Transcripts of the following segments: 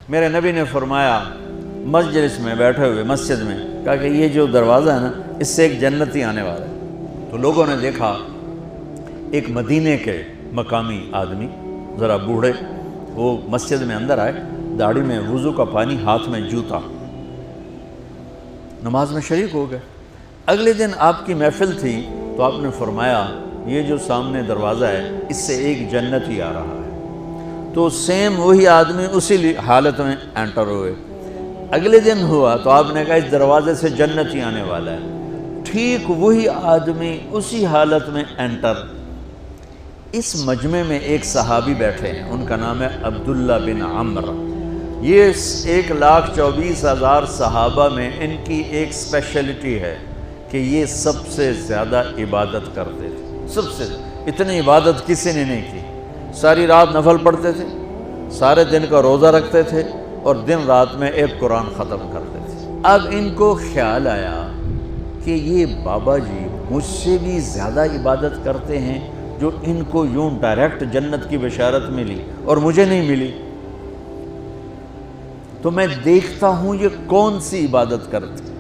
میرے نبی نے فرمایا مجلس میں بیٹھے ہوئے مسجد میں، کہا کہ یہ جو دروازہ ہے نا اس سے ایک جنتی آنے والا ہے۔ تو لوگوں نے دیکھا ایک مدینے کے مقامی آدمی ذرا بوڑھے، وہ مسجد میں اندر آئے، داڑھی میں وضو کا پانی، ہاتھ میں جوتا، نماز میں شریک ہو گئے۔ اگلے دن آپ کی محفل تھی تو آپ نے فرمایا یہ جو سامنے دروازہ ہے اس سے ایک جنتی آ رہا ہے۔ تو سیم وہی آدمی اسی حالت میں انٹر ہوئے۔ اگلے دن ہوا تو آپ نے کہا اس دروازے سے جنتی آنے والا ہے، ٹھیک وہی آدمی اسی حالت میں انٹر۔ اس مجمع میں ایک صحابی بیٹھے ہیں، ان کا نام ہے عبداللہ بن عمر۔ یہ 1,24,000 صحابہ میں ان کی ایک اسپیشلٹی ہے کہ یہ سب سے زیادہ عبادت کرتے تھے، سب سے اتنی عبادت کسی نے نہیں کی۔ ساری رات نفل پڑھتے تھے، سارے دن کا روزہ رکھتے تھے، اور دن رات میں ایک قرآن ختم کرتے تھے۔ اب ان کو خیال آیا کہ یہ بابا جی مجھ سے بھی زیادہ عبادت کرتے ہیں، جو ان کو یوں ڈائریکٹ جنت کی بشارت ملی اور مجھے نہیں ملی، تو میں دیکھتا ہوں یہ کون سی عبادت کرتے ہیں۔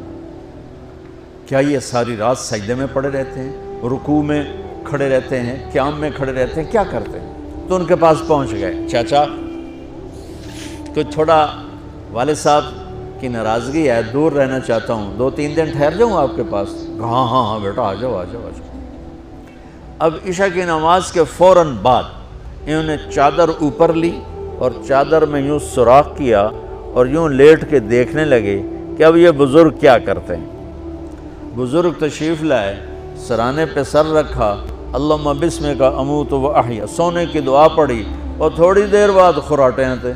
کیا یہ ساری رات سجدے میں پڑے رہتے ہیں، رکوع میں کھڑے رہتے ہیں، قیام میں کھڑے رہتے ہیں، کیا کرتے ہیں؟ تو ان کے پاس پہنچ گئے، چاچا کچھ تھوڑا والد صاحب کی ناراضگی ہے، دور رہنا چاہتا ہوں، 2-3 دن ٹھہر جاؤں آپ کے پاس؟ ہاں ہاں ہاں بیٹا آ جاؤ آ جاؤ آ جاؤ۔ اب عشاء کی نماز کے فوراً بعد انہوں نے چادر اوپر لی اور چادر میں یوں سوراخ کیا اور یوں لیٹ کے دیکھنے لگے کہ اب یہ بزرگ کیا کرتے ہیں۔ بزرگ تشریف لائے، سرانے پہ سر رکھا، اللہم بسمک اموت و احیا، سونے کی دعا پڑھی، اور تھوڑی دیر بعد خراٹے تھے۔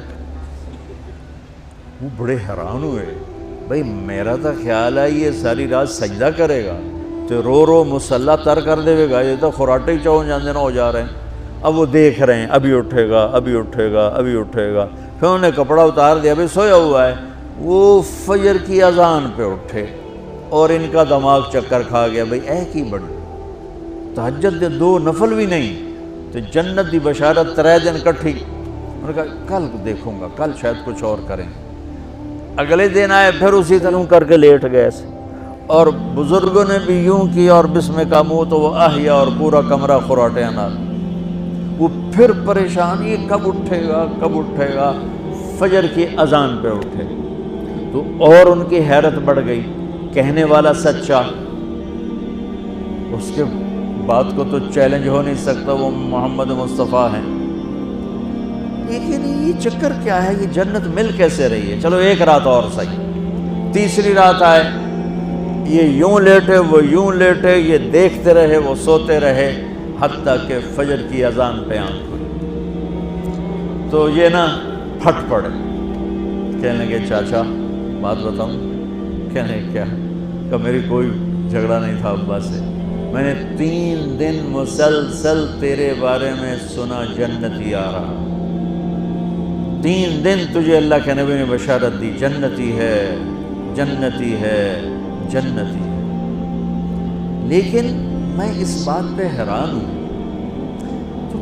وہ بڑے حیران ہوئے، بھئی میرا تو خیال ہے یہ ساری رات سجدہ کرے گا تو رو رو مصلی تر کر دے گا، یہ تو خراٹے ہی چون جاندے نہ ہو جا رہے ہیں۔ اب وہ دیکھ رہے ہیں ابھی اٹھے گا ابھی اٹھے گا ابھی اٹھے گا، پھر انہوں نے کپڑا اتار دیا، بھئی سویا ہوا ہے۔ وہ فجر کی اذان پہ اٹھے اور ان کا دماغ چکر کھا گیا، بھئی اے کی بڑی تہجد دے 2 نفل بھی نہیں تو جنت دی بشارت 3 دن کٹھی۔ انہوں نے کہا کل دیکھوں گا، کل شاید کچھ اور کریں۔ اگلے دن آئے، پھر اسی طرح کر کے لیٹ گئے ایسے، اور بزرگوں نے بھی یوں کیا، اور بسمک اموت و احیا، اور پورا کمرہ خراٹے نال۔ وہ پھر پریشان، یہ کب اٹھے گا کب اٹھے گا؟ فجر کی اذان پہ اٹھے تو اور ان کی حیرت بڑھ گئی، کہنے والا سچا، اس کے بات کو تو چیلنج ہو نہیں سکتا، وہ محمد مصطفیٰ ہیں، لیکن یہ چکر کیا ہے، یہ جنت مل کیسے رہی ہے؟ چلو ایک رات اور صحیح۔ تیسری رات آئے، یہ یوں لیٹے وہ یوں لیٹے، یہ دیکھتے رہے وہ سوتے رہے، حتیٰ کہ فجر کی اذان پہ آنکھ کھلی تو یہ نا پھٹ پڑے، کہنے لگے چاچا بات بتاؤں؟ کہنے کیا؟ کہ میری کوئی جھگڑا نہیں تھا ابا سے، میں نے 3 دن مسلسل تیرے بارے میں سنا جنتی آ رہا، 3 دن تجھے اللہ کے نبی نے بشارت دی جنتی ہے جنتی ہے جنتی ہے، لیکن میں اس بات پہ حیران ہوں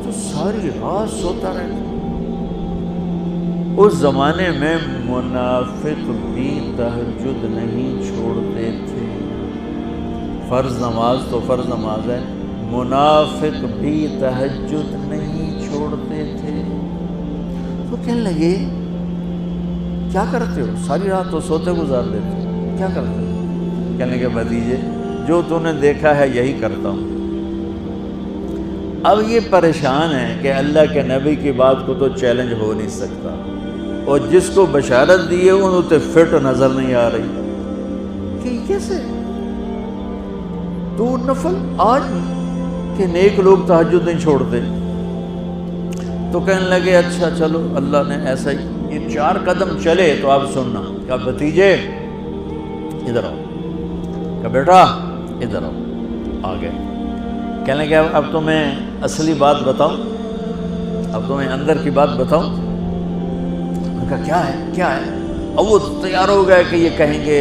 تو ساری رات سوتا رہتا۔ اس زمانے میں منافق بھی تہجد نہیں چھوڑتے تھے، فرض نماز تو فرض نماز ہے، منافق بھی تہجد نہیں چھوڑتے تھے۔ تو کہنے لگے کیا کرتے ہو؟ ساری رات تو سوتے گزار دیتے ہو، کیا کرتے ہو؟ کہنے لگے بھتیجے جو تو نے دیکھا ہے یہی کرتا ہوں۔ اب یہ پریشان ہے کہ اللہ کے نبی کی بات کو تو چیلنج ہو نہیں سکتا، اور جس کو بشارت دی ہے انہوں تے فٹ نظر نہیں آ رہی کہ کیسے 2 نفل آج کہ نیک لوگ تہجد نہیں چھوڑتے۔ تو کہنے لگے اچھا چلو اللہ نے ایسا ہی، یہ 4 قدم چلے تو آپ سننا، کہا بھتیجے ادھر آؤ، کہا بیٹا ادھر آؤ، آ گئے۔ کہنے لگے اب تو میں اصلی بات بتاؤں، اب تو میں اندر کی بات بتاؤں؟ میں کہا کیا ہے کیا ہے؟ اب وہ تیار ہو گئے کہ یہ کہیں گے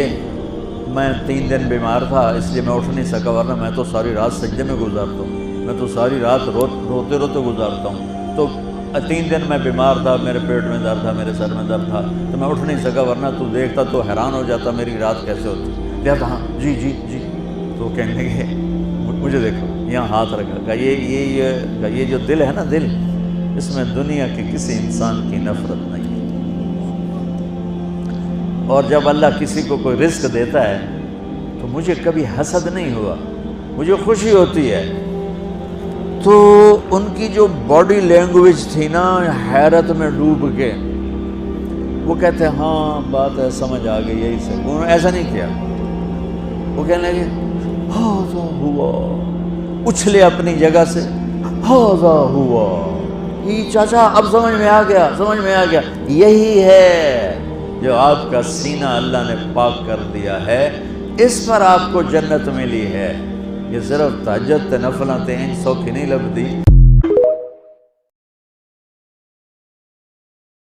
میں 3 دن بیمار تھا اس لیے میں اٹھ نہیں سکا، ورنہ میں تو ساری رات سجدے میں گزارتا ہوں، میں تو ساری رات روتے روتے گزارتا ہوں۔ تو 3 دن میں بیمار تھا، میرے پیٹ میں درد تھا، میرے سر میں درد تھا، تو میں اٹھ نہیں سکا، ورنہ تو دیکھتا تو حیران ہو جاتا میری رات کیسے ہوتی۔ کہتا ہاں جی جی جی، تو کہنے لگے مجھے دیکھو، یہاں ہاتھ رکھا، کہا یہ جو دل ہے نا، دل، اس میں دنیا کے کسی انسان کی نفرت نہیں ہے۔ اور جب اللہ کسی کو کوئی رزق دیتا ہے تو مجھے کبھی حسد نہیں ہوا، مجھے خوشی ہوتی ہے۔ تو ان کی جو باڈی لینگویج تھی نا، حیرت میں ڈوب کے، وہ کہتے ہیں ہاں بات ہے، سمجھ آ گئی، یہی سے۔ انہوں نے ایسا نہیں کیا، وہ کہنے لگے ہاذا ہوا، اچھلے اپنی جگہ سے، ہاذا ہوا، یہ چاچا اب سمجھ میں آ گیا، سمجھ میں آ گیا، یہی ہے جو آپ کا سینہ اللہ نے پاک کر دیا ہے، اس پر آپ کو جنت ملی ہے۔ یہ صرف تہجد تے نفلاں تے سوکھی نہیں لبدی۔